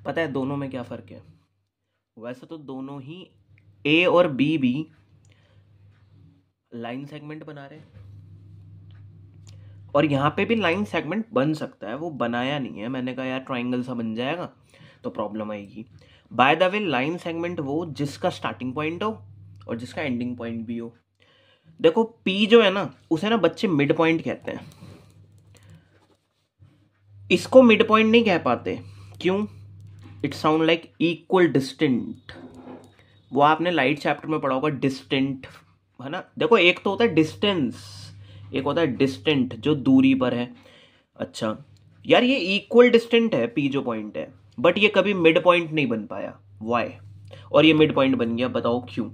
पता है दोनों में क्या फ़र्क है? वैसे तो दोनों ही ए और बी भी लाइन सेगमेंट बना रहे हैं, और यहाँ पे भी लाइन सेगमेंट बन सकता है, वो बनाया नहीं है। मैंने कहा यार ट्राइंगल सा बन जाएगा तो प्रॉब्लम आएगी। Bye the way line segment वो जिसका स्टार्टिंग पॉइंट हो और जिसका एंडिंग पॉइंट भी हो। देखो पी जो है ना, उसे ना बच्चे मिड पॉइंट कहते हैं, इसको मिड पॉइंट नहीं कह पाते। क्यों? It sound like equal distant. वो आपने लाइट चैप्टर में पढ़ा होगा, डिस्टेंट, है ना। देखो एक तो होता है डिस्टेंस, एक होता है डिस्टेंट जो दूरी पर है। अच्छा यार ये इक्वल डिस्टेंट है पी जो पॉइंट है, बट ये कभी मिड पॉइंट नहीं बन पाया। वाई? और ये मिड पॉइंट बन गया, बताओ क्यों?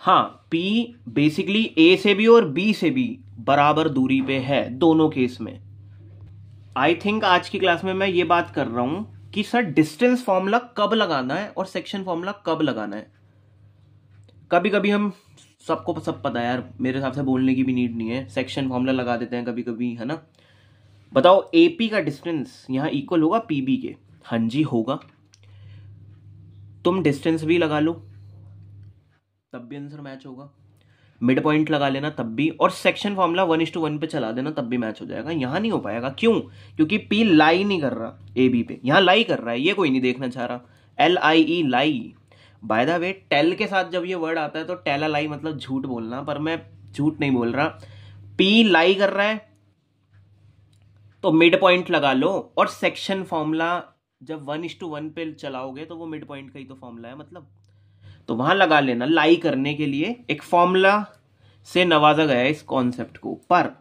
हाँ, पी बेसिकली ए से भी और बी से भी बराबर दूरी पे है दोनों केस में। आई थिंक आज की क्लास में मैं ये बात कर रहा हूं कि सर डिस्टेंस फॉर्मूला कब लगाना है और सेक्शन फॉर्मूला कब लगाना है। कभी कभी हम सबको सब पता है यार, मेरे हिसाब से बोलने की भी नीड नहीं है, सेक्शन फॉर्मूला लगा देते हैं कभी कभी, है ना। बताओ एपी का डिस्टेंस यहां इक्वल होगा पीबी के? हाँ जी होगा। तुम डिस्टेंस भी लगा लो तब भी आंसर मैच होगा, मिड पॉइंट लगा लेना तब भी, और सेक्शन फॉर्मूला 1:1 पे चला देना तब भी मैच हो जाएगा। यहां नहीं हो पाएगा। क्यों? क्योंकि पी लाई नहीं कर रहा ए बी पे, यहां लाई कर रहा है, ये कोई नहीं देखना चाह रहा। LIE lie. By the way टेल के साथ जब ये वर्ड आता है तो टेल लाई मतलब झूठ बोलना, पर मैं झूठ नहीं बोल रहा। पी लाई कर रहा है तो मिड पॉइंट लगा लो, और सेक्शन फॉर्मूला जब 1:1 पे चलाओगे तो वो मिड पॉइंट का ही तो फॉर्मूला है मतलब, तो वहां लगा लेना। लाई करने के लिए एक फॉर्मूला से नवाजा गया है इस कॉन्सेप्ट को, पर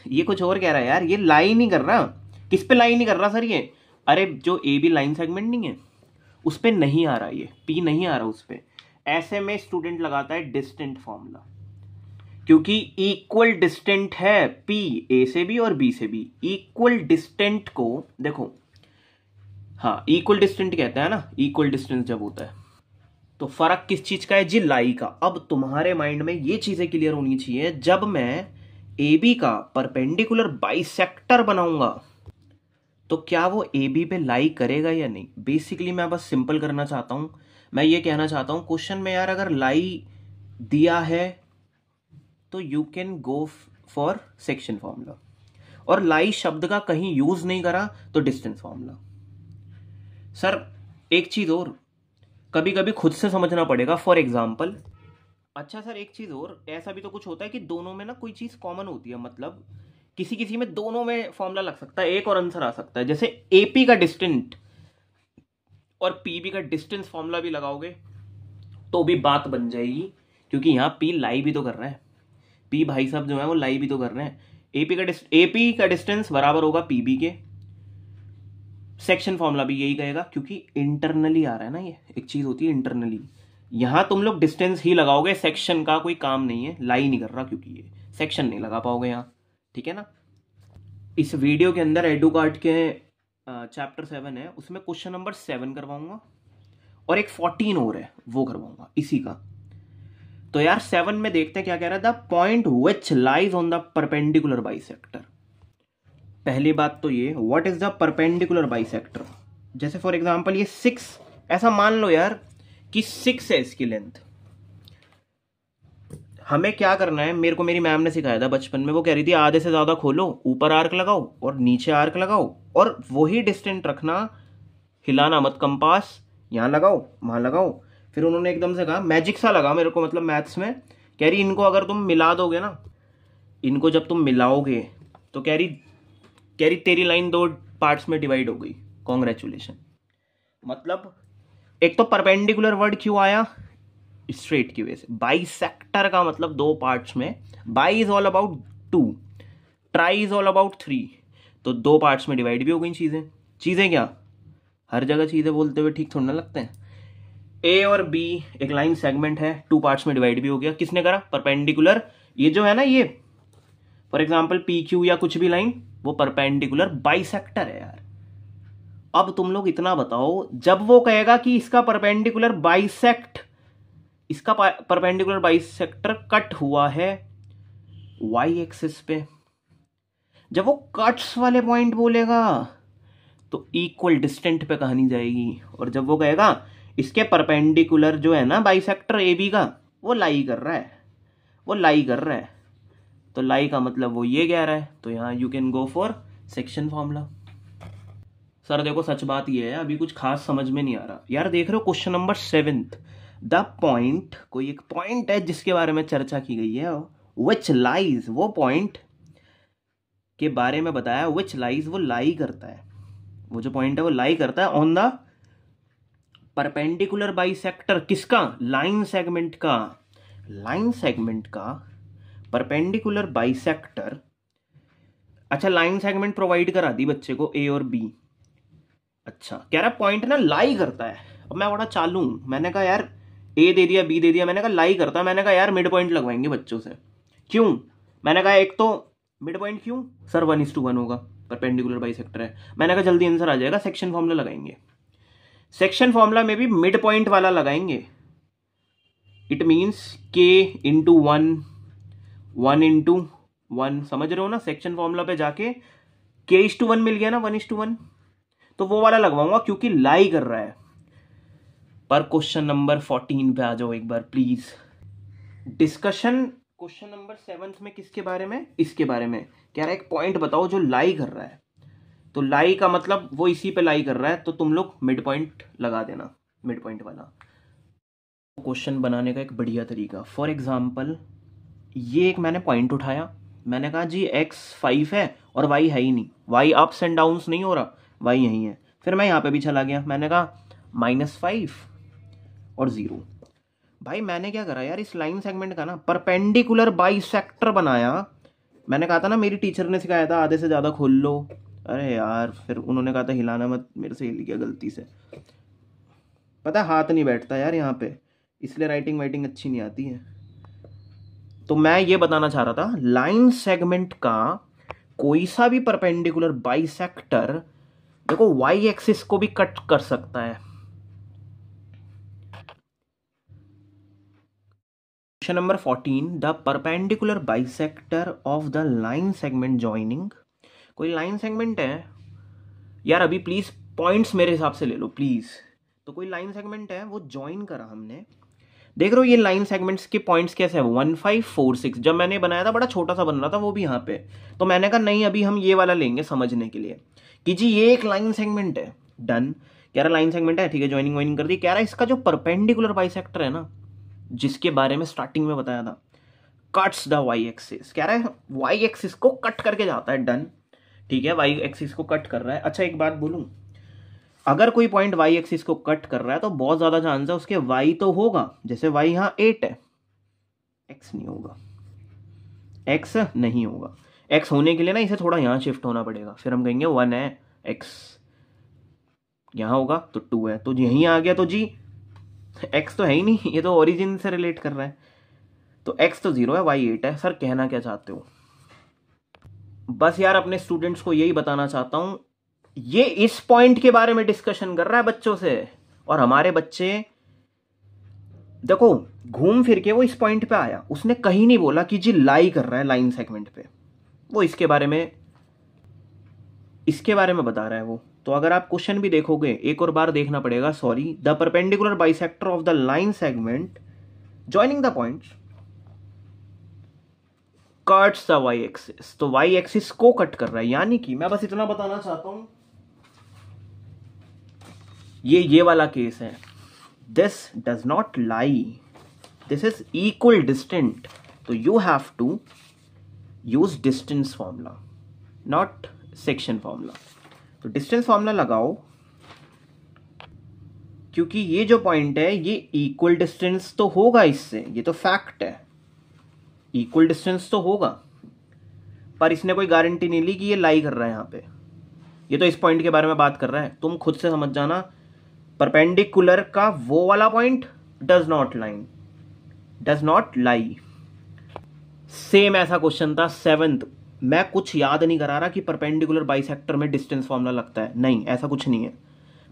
ये कुछ और कह रहा है यार, ये लाई नहीं कर रहा। किस पे लाई नहीं कर रहा सर ये? अरे जो ए बी लाइन सेगमेंट नहीं है उस पे नहीं आ रहा, ये पी नहीं आ रहा उस पे। ऐसे में स्टूडेंट लगाता है डिस्टेंट फॉर्मूला, क्योंकि इक्वल डिस्टेंट है पी ए से भी और बी से भी। इक्वल डिस्टेंट को देखो, हाँ इक्वल डिस्टेंट कहते हैं ना, इक्वल डिस्टेंस जब होता है तो फर्क किस चीज का है जी? लाई का। अब तुम्हारे माइंड में ये चीजें क्लियर होनी चाहिए, जब मैं ए बी का परपेंडिकुलर बाइसेक्टर बनाऊंगा तो क्या वो ए बी पे लाई करेगा या नहीं। बेसिकली मैं बस सिंपल करना चाहता हूं, मैं ये कहना चाहता हूं क्वेश्चन में यार अगर लाई दिया है तो you can go for section formula, और लाई शब्द का कहीं यूज नहीं करा तो डिस्टेंस फॉर्मूला। सर एक चीज और कभी कभी खुद से समझना पड़ेगा, फॉर एग्जाम्पल। अच्छा सर एक चीज और, ऐसा भी तो कुछ होता है कि दोनों में ना कोई चीज कॉमन होती है, मतलब किसी किसी में दोनों में फॉर्मूला लग सकता है, एक और आंसर आ सकता है। जैसे एपी का डिस्टेंट और पीबी का डिस्टेंस फॉर्मूला भी लगाओगे तो भी बात बन जाएगी, क्योंकि यहां पी लाई भी तो कर रहा है, पी भाई साहब जो है वो लाई भी तो कर रहे हैं। एपी का डिस्टेंस बराबर होगा पीबी के, सेक्शन फॉर्मूला भी यही कहेगा, क्योंकि इंटरनली आ रहा है ना, ये एक चीज होती है इंटरनली। यहां तुम लोग डिस्टेंस ही लगाओगे, सेक्शन का कोई काम नहीं है, लाई नहीं कर रहा, क्योंकि ये सेक्शन नहीं लगा पाओगे यहां, ठीक है ना। इस वीडियो के अंदर एडुकार्ट के चैप्टर 7 है, उसमें क्वेश्चन नंबर 7 करवाऊंगा और एक 14 और है वो करवाऊंगा इसी का। तो यार 7 में देखते हैं क्या कह रहा है, the point which lies on the perpendicular bisector. पहली बात तो ये, what is the perpendicular bisector. जैसे फॉर एग्जांपल ये 6, ऐसा मान लो यार कि 6 है इसकी लेंथ। हमें क्या करना है, मेरे को मेरी मैम ने सिखाया था बचपन में, वो कह रही थी आधे से ज्यादा खोलो, ऊपर आर्क लगाओ और नीचे आर्क लगाओ, और वही डिस्टेंट रखना, हिलाना मत कंपास, यहां लगाओ वहां लगाओ। फिर उन्होंने एकदम से कहा, मैजिक सा लगा मेरे को, मतलब मैथ्स में, कह रही इनको अगर तुम मिला दोगे ना, इनको जब तुम मिलाओगे तो कह रही तेरी लाइन 2 पार्ट्स में डिवाइड हो गई, कॉन्ग्रेचुलेशन। मतलब एक तो परपेंडिकुलर वर्ड क्यों आया, स्ट्रेट की वजह से। बाइसेक्टर का मतलब 2 पार्ट्स में, by is all about 2, try is all about 3, तो 2 पार्ट्स में डिवाइड भी हो गई चीजें। चीजें क्या, हर जगह चीजें बोलते हुए ठीक थोड़ा ना लगते हैं। ए और बी एक लाइन सेगमेंट है, 2 पार्ट्स में डिवाइड भी हो गया, किसने करा, परपेंडिकुलर। ये जो है ना, ये फॉर एग्जाम्पल पी क्यू या कुछ भी लाइन, वो परपेंडिकुलर बाइसेक्टर है यार। अब तुम लोग इतना बताओ, जब वो कहेगा कि इसका परपेंडिकुलर बाइसेक्टर कट हुआ है वाई एक्सिस पे, जब वो कट्स वाले पॉइंट बोलेगा तो इक्वल डिस्टेंट पे कहानी जाएगी, और जब वो कहेगा इसके परपेंडिकुलर जो है ना बाइसेक्टर ए बी का, वो लाई कर रहा है, वो लाई कर रहा है, तो लाई का मतलब वो ये कह रहा है, तो यहाँ you can go for section formula. Sir देखो सच बात ये है, अभी कुछ खास समझ में नहीं आ रहा यार। देख रहे हो question number 7th, the point, कोई एक पॉइंट है जिसके बारे में चर्चा की गई है, विच लाइज, वो पॉइंट के बारे में बताया, विच लाइज, वो लाई करता है, वो जो पॉइंट है वो लाई करता है ऑन द परपेंडिकुलर बाइसेक्टर, किसका, लाइन सेगमेंट का, लाइन सेगमेंट का परपेंडिकुलर बाइसेक्टर। अच्छा लाइन सेगमेंट प्रोवाइड करा दी बच्चे को ए और बी। अच्छा कह रहा पॉइंट ना लाई करता है। अब मैं बड़ा चालू हूं, मैंने कहा यार ए दे दिया बी दे दिया, मैंने कहा लाई करता है, मैंने कहा यार मिड पॉइंट लगवाएंगे बच्चों से। क्यों, मैंने कहा एक तो मिड पॉइंट क्यों सर 1:1 होगा, परपेंडिकुलर बाइसेक्टर है। मैंने कहा जल्दी आंसर आ जाएगा, सेक्शन फॉर्मूला लगाएंगे, सेक्शन फॉर्मूला में भी मिड पॉइंट वाला लगाएंगे। It means k into 1 into 1, समझ रहे हो ना, सेक्शन फॉर्मूला पे जाके k:1 मिल गया ना, 1:1, तो वो वाला लगवाऊंगा क्योंकि लाई कर रहा है। पर क्वेश्चन नंबर 14 पे आ जाओ एक बार प्लीज। डिस्कशन क्वेश्चन नंबर 7 में किसके बारे में, इसके बारे में कह रहा है एक पॉइंट बताओ जो लाई कर रहा है, तो लाई का मतलब वो इसी पे लाई कर रहा है, तो तुम लोग मिड पॉइंट लगा देना, मिड पॉइंट वाला। क्वेश्चन बनाने का एक बढ़िया तरीका, फॉर एग्जाम्पल ये एक मैंने पॉइंट उठाया, मैंने कहा जी x 5 है और y है ही नहीं, y अप्स एंड डाउन्स नहीं हो रहा, y यही है। फिर मैं यहाँ पे भी चला गया, मैंने कहा -5 और 0। भाई मैंने क्या करा यार, इस लाइन सेगमेंट का ना परपेंडिकुलर बाइसेक्टर बनाया। मैंने कहा था ना, मेरी टीचर ने सिखाया था आधे से ज़्यादा खोल लो, अरे यार फिर उन्होंने कहा था हिलाना मत, मेरे से हिल गया गलती से। पता है हाथ नहीं बैठता यार यहाँ पे, इसलिए राइटिंग वाइटिंग अच्छी नहीं आती है। तो मैं ये बताना चाह रहा था, लाइन सेगमेंट का कोई सा भी परपेंडिकुलर बाइसेक्टर देखो y एक्सिस को भी कट कर सकता है। Question number 14, the perpendicular bisector of the line segment joining. कोई लाइन सेगमेंट है यार, अभी प्लीज पॉइंट्स मेरे हिसाब से ले लो प्लीज। तो कोई लाइन सेगमेंट है, वो ज्वाइन करा हमने, देख रहे हो ये लाइन सेगमेंट्स के पॉइंट्स कैसे है, 1 5 4 6। जब मैंने बनाया था बड़ा छोटा सा बन रहा था वो भी यहाँ पे, तो मैंने कहा नहीं अभी हम ये वाला लेंगे समझने के लिए कि जी ये एक लाइन सेगमेंट है। डन, कह रहा लाइन सेगमेंट है, ठीक है, ज्वाइनिंग वाइनिंग कर दी। कह रहा इसका जो परपेंडिकुलर बाइसेक्टर है ना, जिसके बारे में स्टार्टिंग में बताया था, कट्स द वाई एक्सिस, कह रहा है वाई एक्सिस को कट करके जाता है। डन, ठीक है, वाई एक्सिस को कट कर रहा है। अच्छा एक बात बोलूं, अगर कोई पॉइंट y एक्सिस को कट कर रहा है तो बहुत ज्यादा चांस है उसके y तो होगा, जैसे y यहां 8 है, x नहीं होगा, x नहीं होगा। x होने के लिए ना इसे थोड़ा यहां शिफ्ट होना पड़ेगा, फिर हम कहेंगे 1 है, x यहां होगा तो 2 है, तो यहीं आ गया, तो जी x तो है ही नहीं, ये तो ओरिजिन से रिलेट कर रहा है, तो x तो 0 है, y 8 है। सर कहना क्या चाहते हो? बस यार अपने स्टूडेंट्स को यही बताना चाहता हूं, ये इस पॉइंट के बारे में डिस्कशन कर रहा है बच्चों से, और हमारे बच्चे देखो घूम फिर के वो इस पॉइंट पे आया, उसने कहीं नहीं बोला कि जी लाई कर रहा है लाइन सेगमेंट पे, वो इसके बारे में बता रहा है वो। तो अगर आप क्वेश्चन भी देखोगे एक और बार देखना पड़ेगा, sorry, the perpendicular bisector of the line segment joining the points cuts the y axis, तो वाई एक्सिस को कट कर रहा है, यानी कि मैं बस इतना बताना चाहता हूं, ये वाला केस है, this does not lie, this is equal distant, तो you have to use distance formula, not section formula. तो डिस्टेंस फॉर्मूला लगाओ, क्योंकि ये जो पॉइंट है ये इक्वल डिस्टेंस तो होगा इससे, ये तो फैक्ट है, इक्वल डिस्टेंस तो होगा, पर इसने कोई गारंटी नहीं ली कि ये लाई कर रहा है यहां पे, ये तो इस पॉइंट के बारे में बात कर रहा है। तुम खुद से समझ जाना, परपेंडिकुलर का वो वाला point does not lie. Same ऐसा क्वेश्चन था 7th, मैं कुछ याद नहीं करा रहा कि परपेंडिकुलर बाइसेक्टर में डिस्टेंस फॉर्मूला लगता है, नहीं ऐसा कुछ नहीं है,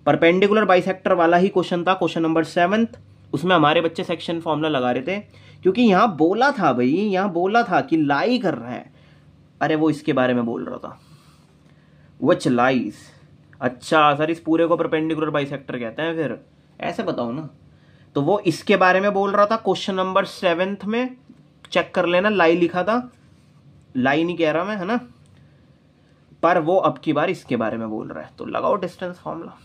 परपेंडिकुलर बाइसेक्टर वाला ही क्वेश्चन था, क्वेश्चन नंबर 7th, उसमें हमारे बच्चे सेक्शन फॉर्मूला लगा रहे थे, क्योंकि यहां बोला था भाई, यहां बोला था कि लाई कर रहा है, अरे वो इसके बारे में बोल रहा था, व्हिच लाइज। अच्छा सर, इस पूरे को परपेंडिकुलर बाइसेक्टर कहते हैं, फिर ऐसे बताओ ना। तो वो इसके बारे में बोल रहा था क्वेश्चन नंबर 7 में, चेक कर लेना, लाई लिखा था, लाई नहीं कह रहा मैं, है ना, पर वो अब की बार इसके बारे में बोल रहा है। तो लगाओ डिस्टेंस फॉर्मूला।